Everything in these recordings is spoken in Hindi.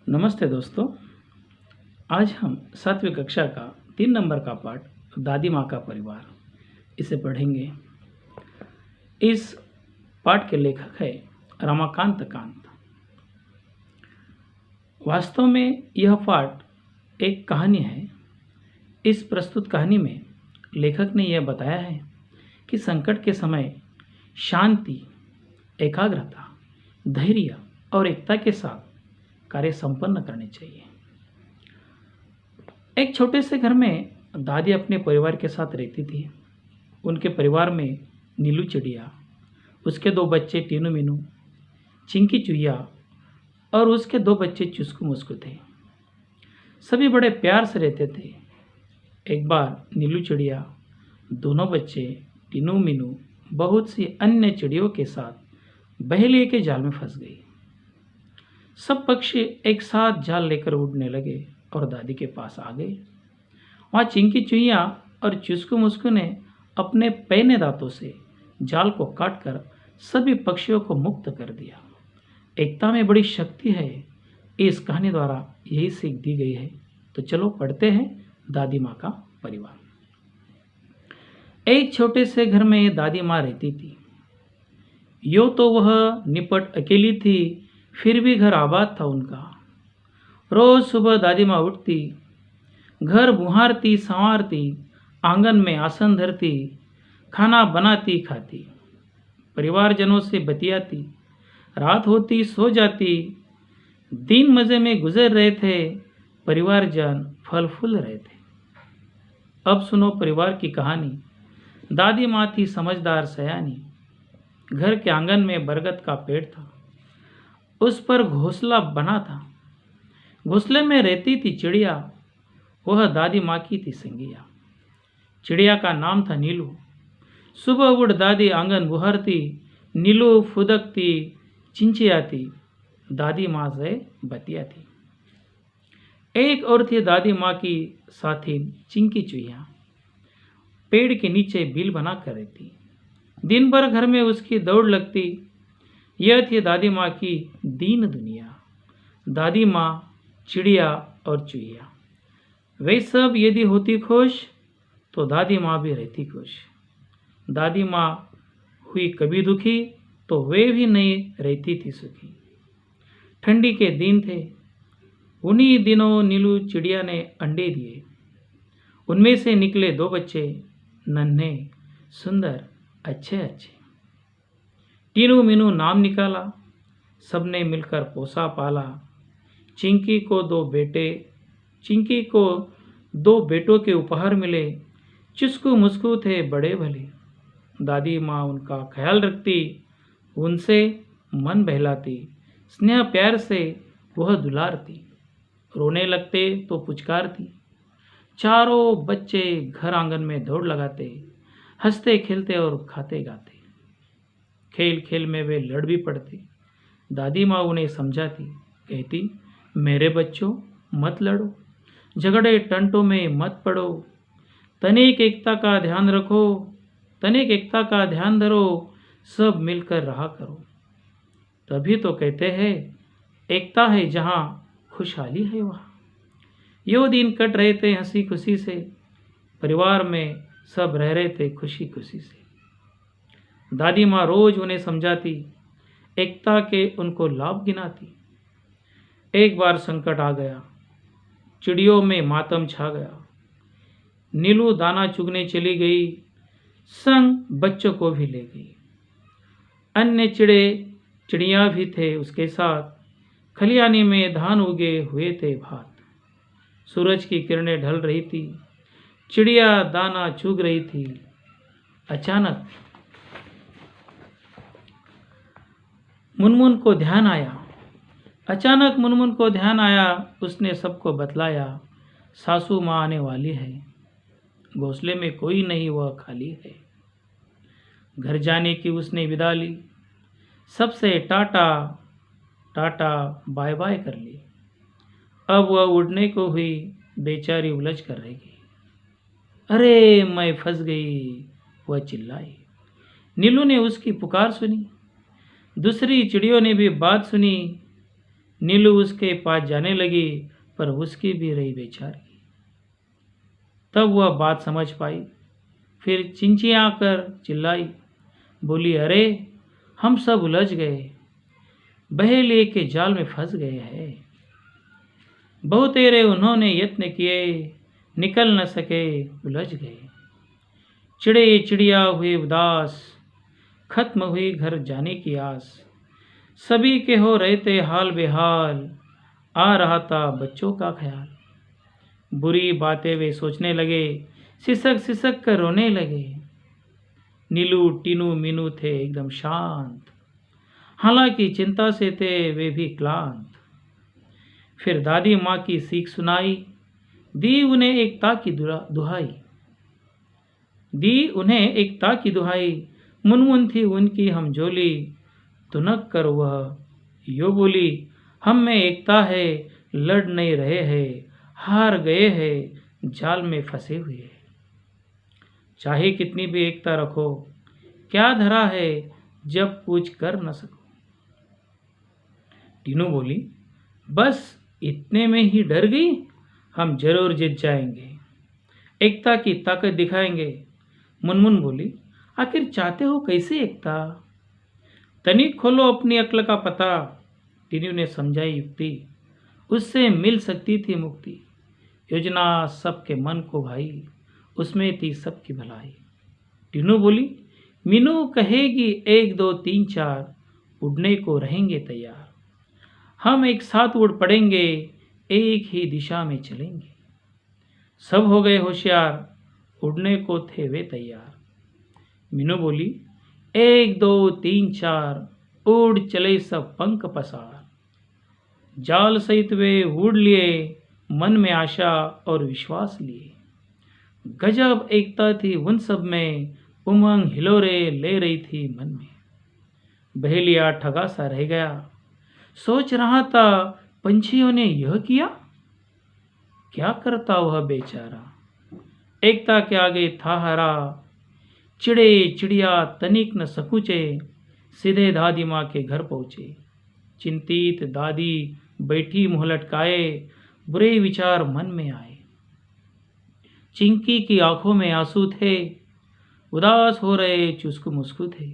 नमस्ते दोस्तों। आज हम 7वीं कक्षा का 3 नंबर का पाठ दादी माँ का परिवार इसे पढ़ेंगे। इस पाठ के लेखक है रमाकांत कांत। वास्तव में यह पाठ एक कहानी है। इस प्रस्तुत कहानी में लेखक ने यह बताया है कि संकट के समय शांति, एकाग्रता, धैर्य और एकता के साथ कार्य संपन्न करने चाहिए। एक छोटे से घर में दादी अपने परिवार के साथ रहती थी। उनके परिवार में नीलू चिड़िया, उसके 2 बच्चे टीनू मीनू, चिंकी चुईया और उसके 2 बच्चे चुस्कू मुस्कू थे। सभी बड़े प्यार से रहते थे। एक बार नीलू चिड़िया, दोनों बच्चे टीनू मीनू बहुत सी अन्य चिड़ियों के साथ बहेलिए के जाल में फंस गई। सब पक्षी एक साथ जाल लेकर उड़ने लगे और दादी के पास आ गए। वहाँ चिंकी चुईया और चुस्कू मुस्कू ने अपने पैने दांतों से जाल को काटकर सभी पक्षियों को मुक्त कर दिया। एकता में बड़ी शक्ति है। इस कहानी द्वारा यही सीख दी गई है। तो चलो पढ़ते हैं दादी माँ का परिवार। एक छोटे से घर में दादी माँ रहती थी। यो तो वह निपट अकेली थी, फिर भी घर आबाद था उनका। रोज सुबह दादी माँ उठती, घर बुहारती संवारती, आंगन में आसन धरती, खाना बनाती खाती, परिवारजनों से बतियाती, रात होती सो जाती। दिन मज़े में गुजर रहे थे, परिवारजन फल फूल रहे थे। अब सुनो परिवार की कहानी। दादी माँ थी समझदार सयानी। घर के आंगन में बरगद का पेड़ था, उस पर घोंसला बना था। घोंसले में रहती थी चिड़िया, वह दादी माँ की थी संगिया। चिड़िया का नाम था नीलू। सुबह उठ दादी आंगन बुहरती, नीलू फुदकती चिंचियाती, दादी माँ से बतियाती। एक और थी दादी माँ की साथी चिंकी चुईया। पेड़ के नीचे बिल बना कर रहती। दिन भर घर में उसकी दौड़ लगती। यह थी दादी माँ की दीन दुनिया। दादी माँ, चिड़िया और चुईया, वे सब यदि होती खुश तो दादी माँ भी रहती खुश। दादी माँ हुई कभी दुखी तो वे भी नहीं रहती थी सुखी। ठंडी के दिन थे। उन्हीं दिनों नीलू चिड़िया ने अंडे दिए। उनमें से निकले 2 बच्चे, नन्हे सुंदर अच्छे अच्छे। टीनू मीनू नाम निकाला, सबने मिलकर पोसा पाला। चिंकी को 2 बेटों के उपहार मिले। चुस्कू मुस्कू थे बड़े भले। दादी माँ उनका ख्याल रखती, उनसे मन बहलाती, स्नेह प्यार से वह दुलारती। रोने लगते तो पुचकारती। चारों बच्चे घर आंगन में दौड़ लगाते, हंसते खेलते और खाते गाते। खेल खेल में वे लड़ भी पड़ते। दादी माँ उन्हें समझाती, कहती, मेरे बच्चों मत लड़ो, झगड़े टंटों में मत पड़ो, तनिक एकता का ध्यान रखो, तनिक एकता का ध्यान धरो, सब मिलकर रहा करो। तभी तो कहते हैं एकता है जहाँ खुशहाली है वहाँ। यो दिन कट रहे थे हंसी खुशी से, परिवार में सब रह रहे थे खुशी खुशी से। दादी माँ रोज उन्हें समझाती, एकता के उनको लाभ गिनाती। एक बार संकट आ गया, चिड़ियों में मातम छा गया। नीलू दाना चुगने चली गई, संग बच्चों को भी ले गई। अन्य चिड़िया भी थे उसके साथ। खलियानी में धान उगे हुए थे भात। सूरज की किरणें ढल रही थी, चिड़िया दाना चुग रही थी। अचानक मुनमुन को ध्यान आया। उसने सबको बतलाया, सासू माँ आने वाली है, घोंसले में कोई नहीं, वह खाली है। घर जाने की उसने विदा ली, सबसे टाटा टाटा बाय बाय कर ली। अब वह उड़ने को हुई, बेचारी उलझ कर रह गई। अरे मैं फंस गई, वह चिल्लाई। नीलू ने उसकी पुकार सुनी। दूसरी चिड़ियों ने भी बात सुनी। नीलू उसके पास जाने लगी, पर उसकी भी रही बेचारी। तब वह बात समझ पाई, फिर चिंचिया कर चिल्लाई, बोली, अरे हम सब उलझ गए, बहेलिए के जाल में फंस गए हैं। बहुतेरे उन्होंने यत्न किए, निकल न सके, उलझ गए। चिड़े चिड़िया हुए उदास, खत्म हुई घर जाने की आस। सभी के हो रहते हाल बेहाल, आ रहा था बच्चों का ख्याल। बुरी बातें वे सोचने लगे, सिसक सिसक कर रोने लगे। नीलू टीनू मीनू थे एकदम शांत, हालांकि चिंता से थे वे भी क्लांत। फिर दादी माँ की सीख सुनाई, दी उन्हें एकता की दुहाई। दी उन्हें एकता की दुहाई, मुनमुन थी उनकी हमजोली। तुनक कर वह यो बोली, हम में एकता है, लड़ नहीं रहे हैं, हार गए हैं, जाल में फंसे हुए। चाहे कितनी भी एकता रखो, क्या धरा है जब कुछ कर न सको। टीनू बोली, बस इतने में ही डर गई, हम जरूर जीत जाएंगे, एकता की ताकत दिखाएंगे। मुनमुन बोली, आखिर चाहते हो कैसे एकता? तनिक खोलो अपनी अक्ल का पता। टीनू ने समझाई युक्ति, उससे मिल सकती थी मुक्ति। योजना सबके मन को भाई, उसमें थी सबकी भलाई। टीनू बोली, मीनू कहेगी 1 2 3 4, उड़ने को रहेंगे तैयार। हम एक साथ उड़ पड़ेंगे, एक ही दिशा में चलेंगे। सब हो गए होशियार, उड़ने को थे वे तैयार। मीनू बोली, 1 2 3 4, उड़ चले सब पंख पसार। जाल सहित वे उड़ लिए, मन में आशा और विश्वास लिए। गजब एकता थी उन सब में, उमंग हिलोरे ले रही थी मन में। बहेलिया ठगा सा रह गया, सोच रहा था पंछियों ने यह किया, क्या करता वह बेचारा। एकता के आगे था हरा, चिड़े चिड़िया तनिक न सकुचे, सीधे दादी माँ के घर पहुँचे। चिंतित दादी बैठी मुँह लटकाए, बुरे विचार मन में आए। चिंकी की आंखों में आंसू थे, उदास हो रहे चुस्कू मुस्कू थे।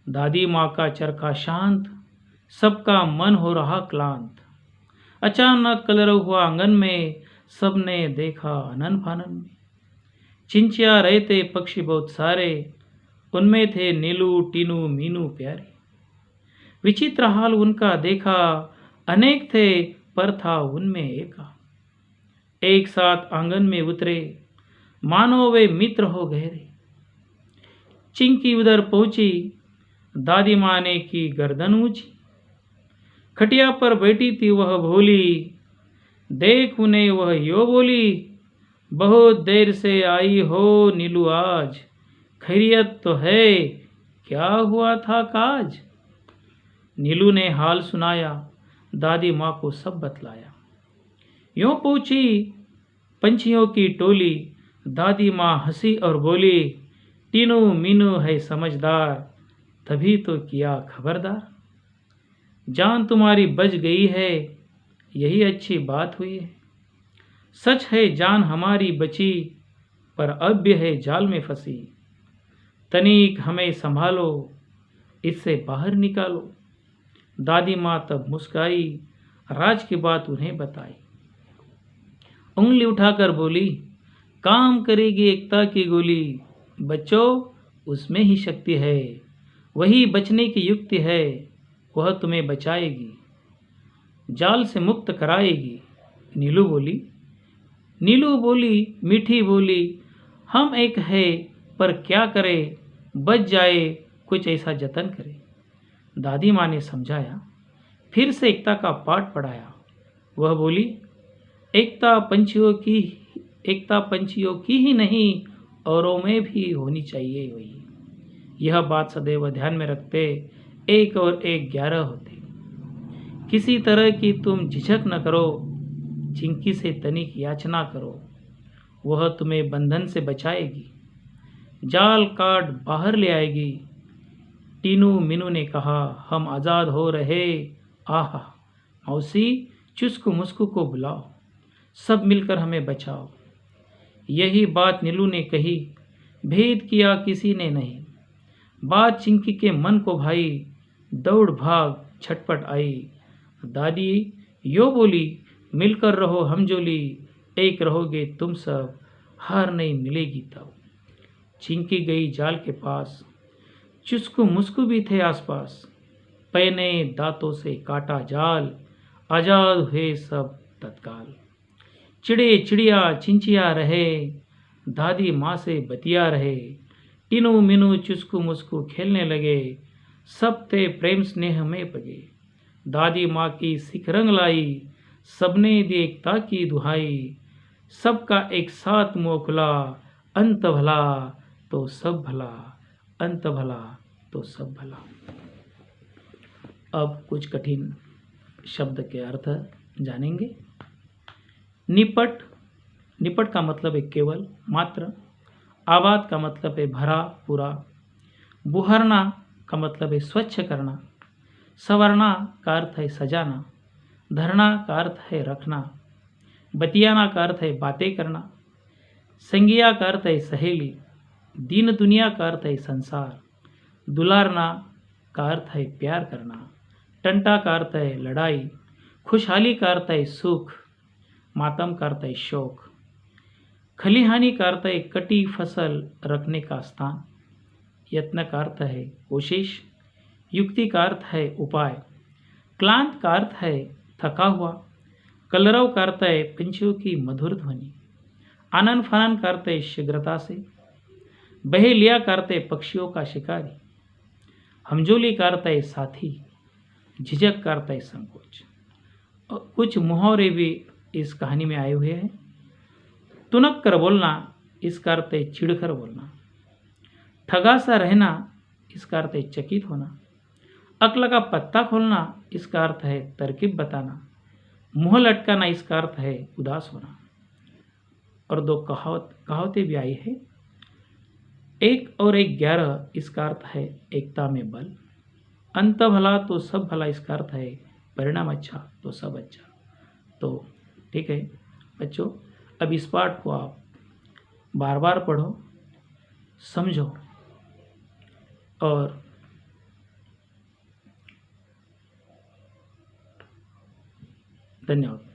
दादी माँ का चरखा शांत, सबका मन हो रहा क्लांत। अचानक कलरव हुआ आंगन में, सबने देखा आनन फानन में। चिंचिया रहते पक्षी बहुत सारे, उनमें थे नीलू टीनू मीनू प्यारे। विचित्र हाल उनका देखा, अनेक थे पर था उनमें एका। एक साथ आंगन में उतरे, मानो वे मित्र हो गहरे। चिंकी उधर पहुंची, दादी माँ ने की गर्दन ऊंची। खटिया पर बैठी थी वह भोली, देख उन्हें वह यो बोली, बहुत देर से आई हो नीलू आज, खैरियत तो है, क्या हुआ था काज। नीलू ने हाल सुनाया, दादी माँ को सब बतलाया। यूं पूछी पंछियों की टोली, दादी माँ हंसी और बोली, टीनू मीनू है समझदार, तभी तो किया खबरदार। जान तुम्हारी बच गई है, यही अच्छी बात हुई है। सच है जान हमारी बची, पर अब है जाल में फंसी। तनिक हमें संभालो, इससे बाहर निकालो। दादी माँ तब मुस्काई, राज की बात उन्हें बताई। उंगली उठाकर बोली, काम करेगी एकता की गोली, बच्चों उसमें ही शक्ति है, वही बचने की युक्ति है, वह तुम्हें बचाएगी, जाल से मुक्त कराएगी। नीलू बोली मीठी बोली, हम एक है पर क्या करे, बच जाए कुछ ऐसा जतन करे। दादी माँ ने समझाया, फिर से एकता का पाठ पढ़ाया। वह बोली, एकता पंछियों की ही नहीं, औरों में भी होनी चाहिए वही। यह बात सदैव ध्यान में रखते, 1 और 1 11 होते। किसी तरह की तुम झिझक न करो, चिंकी से तनिक याचना करो, वह तुम्हें बंधन से बचाएगी, जाल काट बाहर ले आएगी। टीनू मीनू ने कहा, हम आज़ाद हो रहे, आहा, मौसी, चुस्कू मुस्कू को बुलाओ, सब मिलकर हमें बचाओ। यही बात नीलू ने कही, भेद किया किसी ने नहीं। बात चिंकी के मन को भाई, दौड़ भाग छटपट आई। दादी यो बोली, मिलकर रहो हमजोली, एक रहोगे तुम सब, हार नहीं मिलेगी तब। चिंकी गई जाल के पास, चुस्कू मुस्कू भी थे आसपास। पहने दांतों से काटा जाल, आजाद हुए सब तत्काल। चिड़े चिड़िया चिंचिया रहे, दादी माँ से बतिया रहे। टिनू मिनू चुस्कू मुस्कू खेलने लगे, सब थे प्रेम स्नेह में पगे। दादी माँ की सिख रंग लाई, सबने दी एकता की दुहाई। सबका एक साथ मुँह खुला, अंत भला तो सब भला, अंत भला तो सब भला। अब कुछ कठिन शब्द के अर्थ जानेंगे। निपट, निपट का मतलब है केवल, मात्र। आबाद का मतलब है भरा पूरा। बुहरना का मतलब है स्वच्छ करना। संवरना का अर्थ है सजाना। धरना का अर्थ है रखना। बतियाना का अर्थ है बातें करना। संगिया का अर्थ है सहेली। दीन दुनिया का अर्थ है संसार। दुलारना का अर्थ है प्यार करना। टंटा का अर्थ है लड़ाई। खुशहाली का अर्थ है सुख। मातम का अर्थ है शोक। खलिहानी का अर्थ है कटी फसल रखने का स्थान। यत्न का अर्थ है कोशिश। युक्ति का अर्थ है उपाय। क्लांत का अर्थ है थका हुआ। कलरव का अर्थ है पंछियों की मधुर ध्वनि। आनन फानन का अर्थ है शीघ्रता से। बहेलिया का अर्थ है पक्षियों का शिकारी। हमजोली का अर्थ है साथी। झिझक का अर्थ है संकोच। और कुछ मुहावरे भी इस कहानी में आए हुए हैं। तुनक कर बोलना, इसका अर्थ है चिढ़कर बोलना। ठगा सा रहना, इसका अर्थ है चकित होना। अक्ल का पत्ता खोलना, इसका अर्थ है तरकीब बताना। मुंह लटकाना, इसका अर्थ है उदास होना। और दो कहावतें भी आई है। 1 और 1 11, इसका अर्थ है एकता में बल। अंत भला तो सब भला, इसका अर्थ है परिणाम अच्छा तो सब अच्छा। तो ठीक है बच्चों, अब इस पाठ को आप बार बार पढ़ो, समझो और धन्यवाद।